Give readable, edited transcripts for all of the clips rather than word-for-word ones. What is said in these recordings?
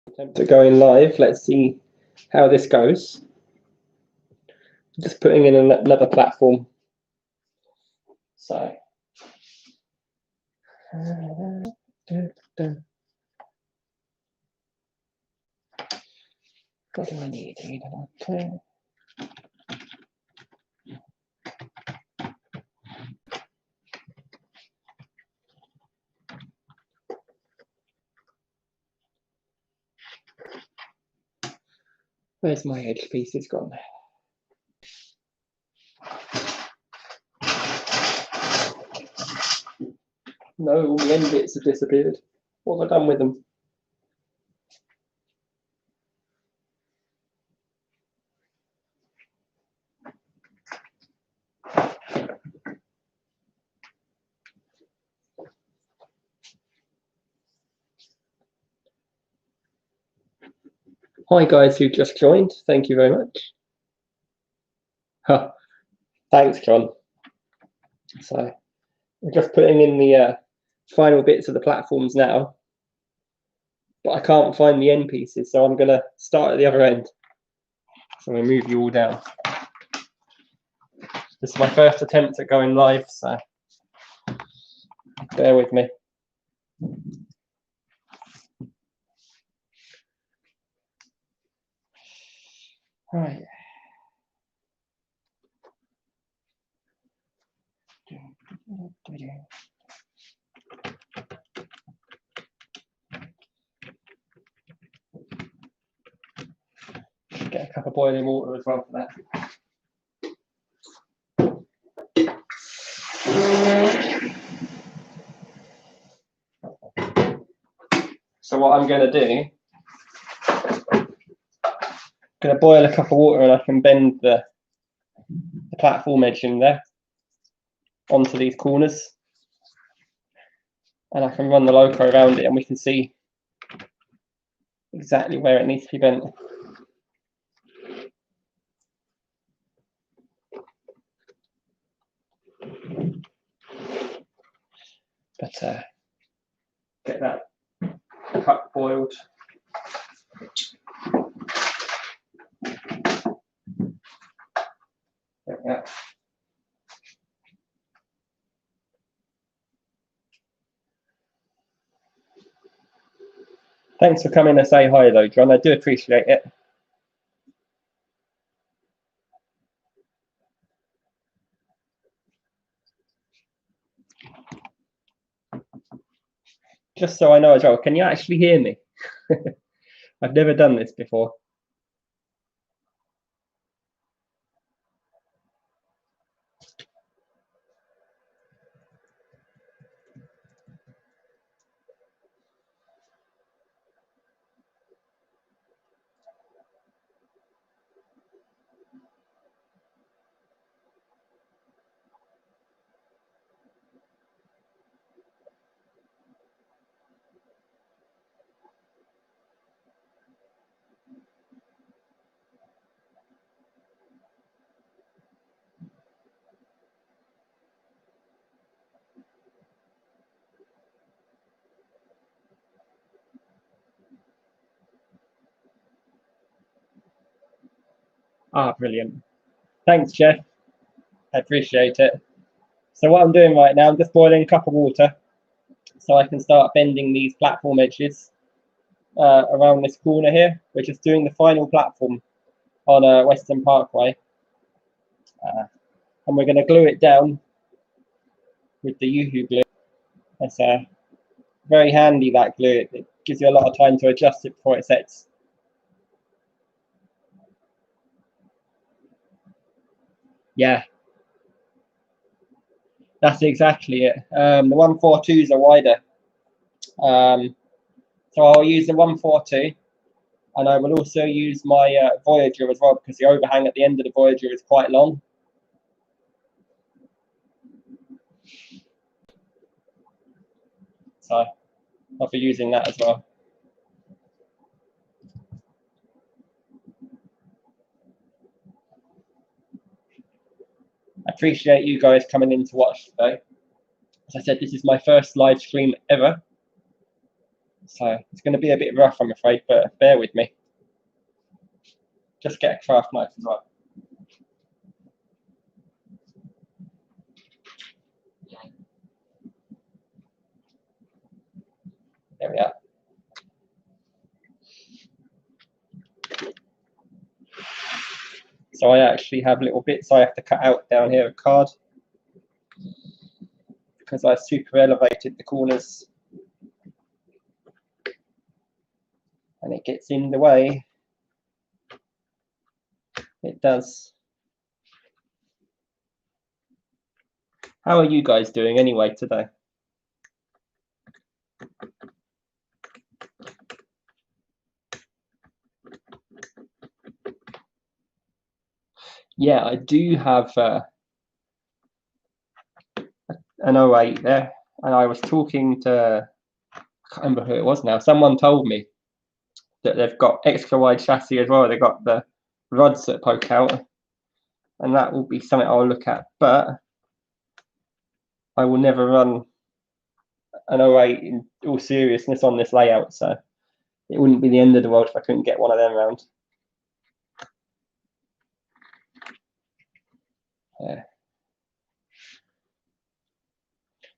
Attempt at going live. Let's see how this goes. Just putting in another platform. So. What do I need? Where's my edge piece? It's gone. No, all the end bits have disappeared. What have I done with them? Hi guys who just joined, thank you very much. Huh. Thanks, John. So we're just putting in the final bits of the platforms now, but I can't find the end pieces, so I'm going to start at the other end. So we move you all down. This is my first attempt at going live, so bear with me. Right. Get a cup of boiling water as well for that. So what I'm going to do, I'm going to boil a cup of water and I can bend the platform edge in there onto these corners, and I can run the loco around it and we can see exactly where it needs to be bent. But get that cup boiled. There we go. Thanks for coming to say hi though, John. I do appreciate it. Just so I know as well, can you actually hear me? I've never done this before. Ah, brilliant. Thanks, Jeff. I appreciate it. So what I'm doing right now, I'm just boiling a cup of water so I can start bending these platform edges around this corner here. We're just doing the final platform on Weston Parkway. And we're going to glue it down with the Yoo-hoo glue. It's very handy, that glue. It gives you a lot of time to adjust it before it sets. Yeah, that's exactly it. The 142s are wider. So I'll use the 142, and I will also use my Voyager as well, because the overhang at the end of the Voyager is quite long. So I'll be using that as well. I appreciate you guys coming in to watch today. As I said, this is my first live stream ever. So it's going to be a bit rough, I'm afraid, but bear with me. Just get a craft knife as well. There we are. So I actually have little bits I have to cut out down here of card because I super elevated the corners and it gets in the way. It does. How are you guys doing anyway today? Yeah, I do have an 08 there, and I was talking to, I can't remember who it was now, someone told me that they've got extra wide chassis as well. They've got the rods that poke out, and that will be something I'll look at, but I will never run an 08 in all seriousness on this layout, so it wouldn't be the end of the world if I couldn't get one of them around. Yeah.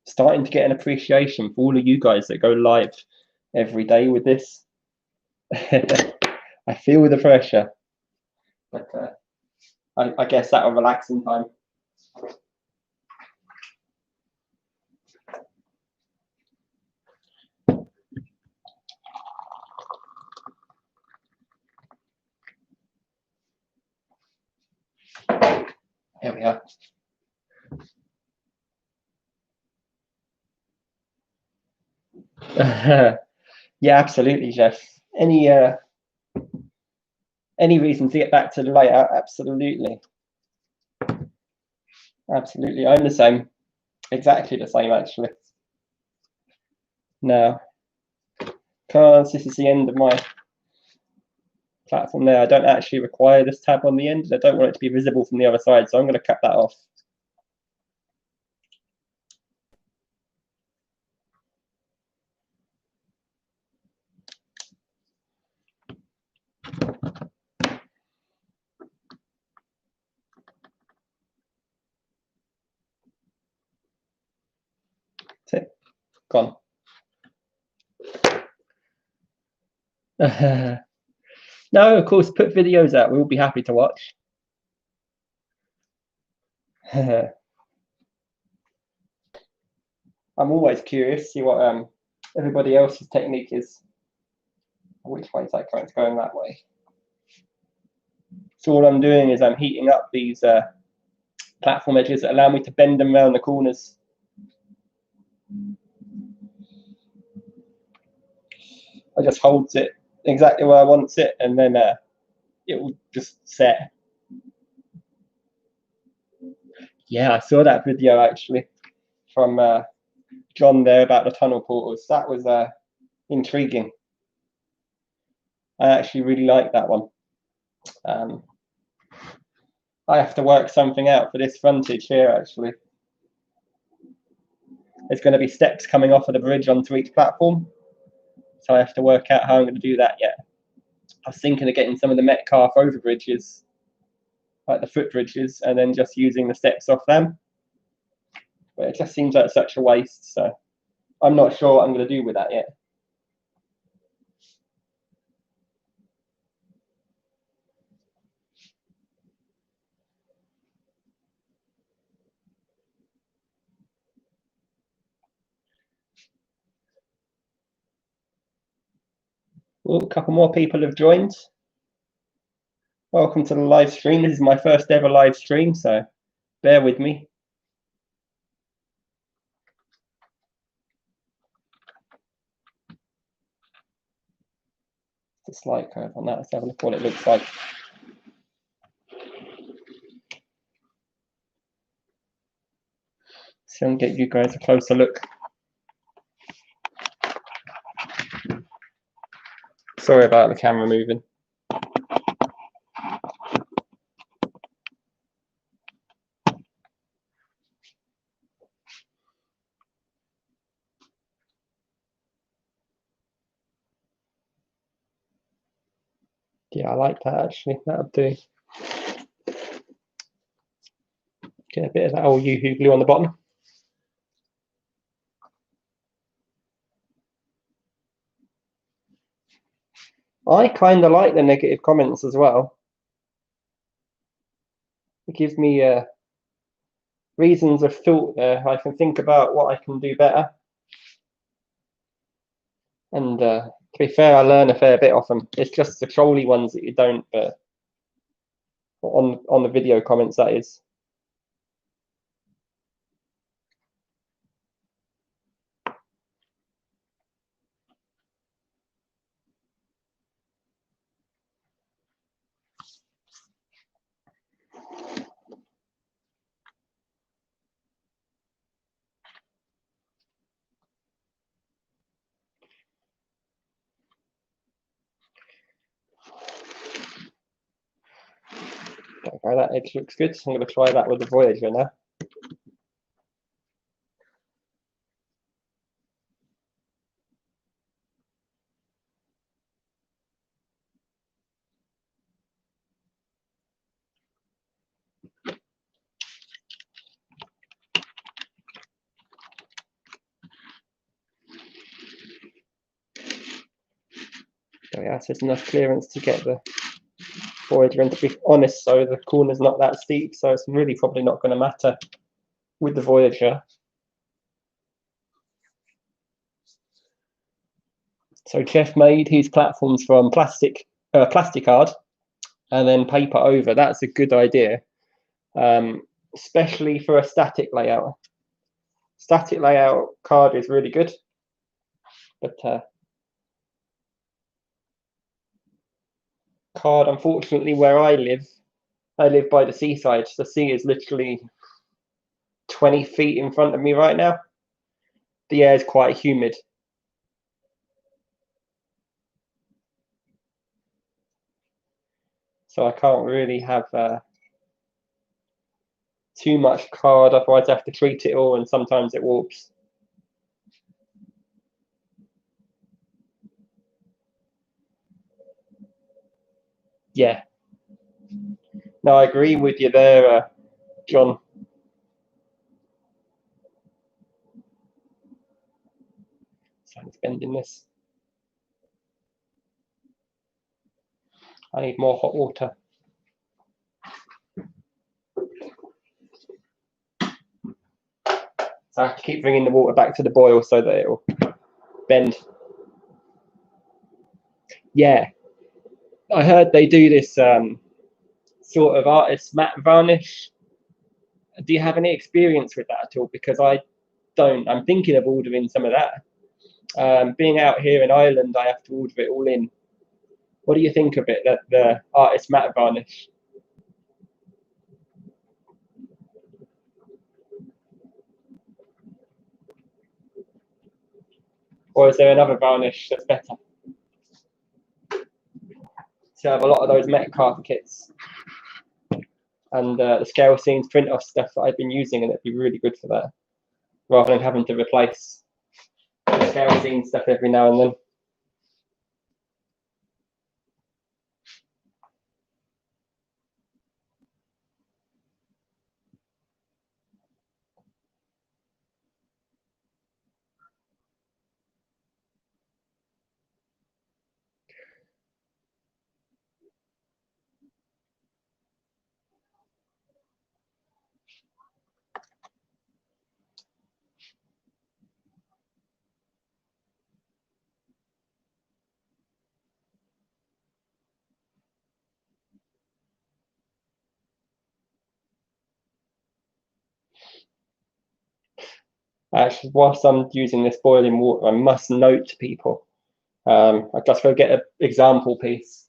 Starting to get an appreciation for all of you guys that go live every day with this. I feel the pressure, but I guess that'll relax in time. Here we are. Yeah, absolutely, Jeff. Any reason to get back to the layout? Absolutely. Absolutely. I'm the same. Exactly the same, actually. Now, because this is the end of my platform there, I don't actually require this tab on the end. I don't want it to be visible from the other side, so I'm going to cut that off. That's it. Gone. No, of course, put videos out. We'll be happy to watch. I'm always curious to see what everybody else's technique is. Which way is that current going? That way. So all I'm doing is I'm heating up these platform edges that allow me to bend them around the corners. I just holds it exactly where I want it, and then it will just set. Yeah, I saw that video actually from John there about the tunnel portals. That was intriguing. I actually really like that one. I have to work something out for this frontage here actually. There's going to be steps coming off of the bridge onto each platform, so I have to work out how I'm going to do that yet. I was thinking of getting some of the Metcalf over bridges, like the footbridges, and then just using the steps off them. But it just seems like such a waste, so I'm not sure what I'm going to do with that yet. Well, a couple more people have joined. Welcome to the live stream. This is my first ever live stream, so bear with me. It's a slight curve on that. Let's have a look what it looks like. So I'm going to get you guys a closer look. Sorry about the camera moving. Yeah, I like that actually. That'll do. Get a bit of that old Yoo-hoo glue on the bottom. I kind of like the negative comments as well. It gives me reasons of thought there. I can think about what I can do better. And to be fair, I learn a fair bit off them. It's just the trolly ones that you don't, but on the video comments, that is. Okay, that edge looks good. I'm going to try that with the Voyager now. So yeah, so there's enough clearance to get the Voyager, and to be honest, so the corner's not that steep, so it's really probably not going to matter with the Voyager. So Jeff made his platforms from plastic card and then paper over. That's a good idea, especially for a static layout. Static layout card is really good, but card, unfortunately, where I live by the seaside. The sea is literally 20 feet in front of me right now. The air is quite humid. So I can't really have too much card, otherwise I have to treat it all, and sometimes it warps. Yeah. No, I agree with you there, John. So I'm bending this. I need more hot water. So I have to keep bringing the water back to the boil so that it'll bend. Yeah, I heard they do this sort of artist matte varnish. Do you have any experience with that at all? Because I don't. I'm thinking of ordering some of that. Being out here in Ireland, I have to order it all in. What do you think of it, the artist matte varnish? Or is there another varnish that's better? So I have a lot of those Metcalf kits and the scale scenes print off stuff that I've been using, and it'd be really good for that, rather than having to replace the scale scene stuff every now and then. Actually, whilst I'm using this boiling water, I must note to people, I just go get an example piece.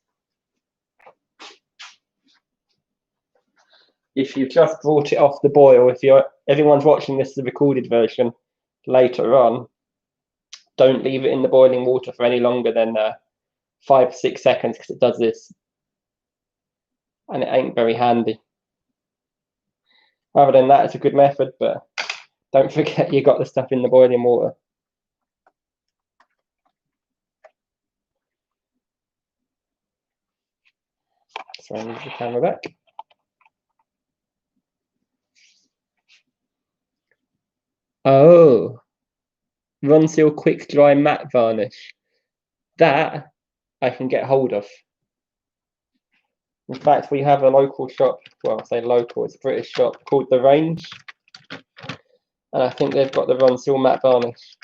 If you've just brought it off the boil, if everyone's watching this the recorded version later on, don't leave it in the boiling water for any longer than 5 to 6 seconds, because it does this, and it ain't very handy. Other than that, it's a good method, but don't forget you got the stuff in the boiling water. Try and move the camera back. Oh, Ronseal Quick Dry Matte Varnish. That I can get hold of. In fact, we have a local shop, well, I say local, it's a British shop called The Range. And I think they've got the Ronseal Matte Varnish.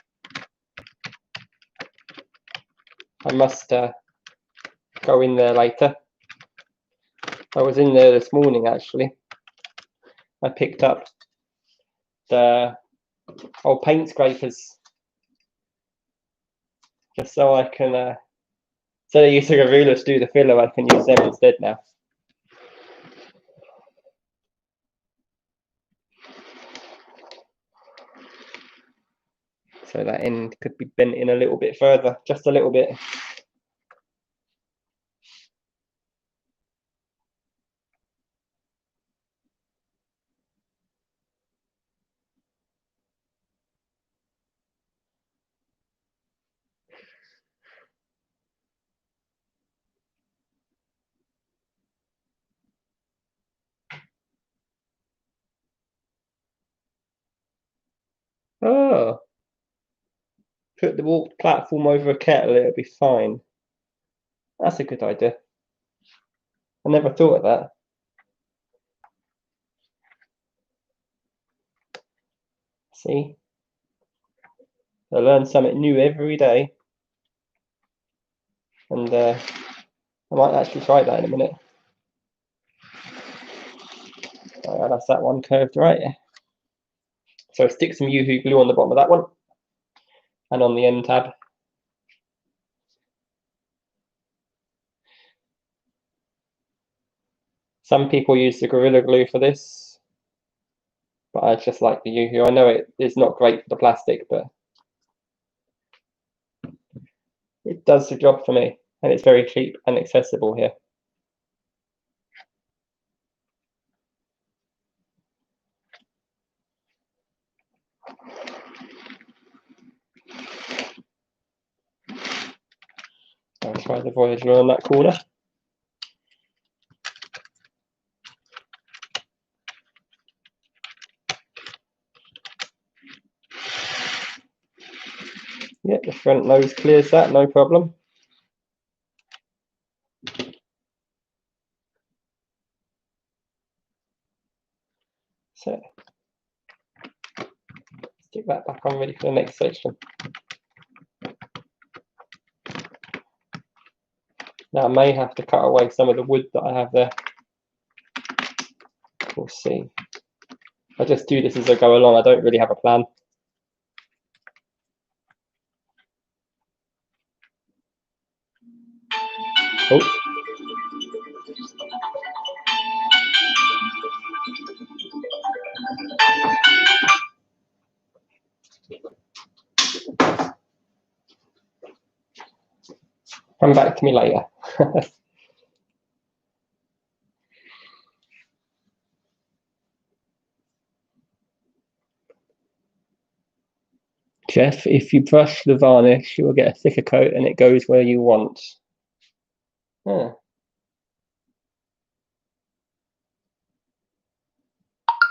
I must go in there later. I was in there this morning actually. I picked up the old paint scrapers just so I can, so they used a ruler to do the filler, I can use them instead now. So that end could be bent in a little bit further, just a little bit. Oh, put the walk platform over a kettle, it'll be fine. That's a good idea. I never thought of that. See? I learn something new every day. And I might actually try that in a minute. Oh, that's that one curved right. So stick some Yoo-hoo glue on the bottom of that one. And on the end tab. Some people use the Gorilla Glue for this, but I just like the Yoo-hoo. I know it is not great for the plastic, but it does the job for me, and it's very cheap and accessible here. I'll try the Voyager on that corner. Yep, the front nose clears that, no problem. So, stick that back on, ready for the next section. Now I may have to cut away some of the wood that I have there. We'll see. I just do this as I go along, I don't really have a plan. Oh. Come back to me later. Jeff, if you brush the varnish, you will get a thicker coat and it goes where you want.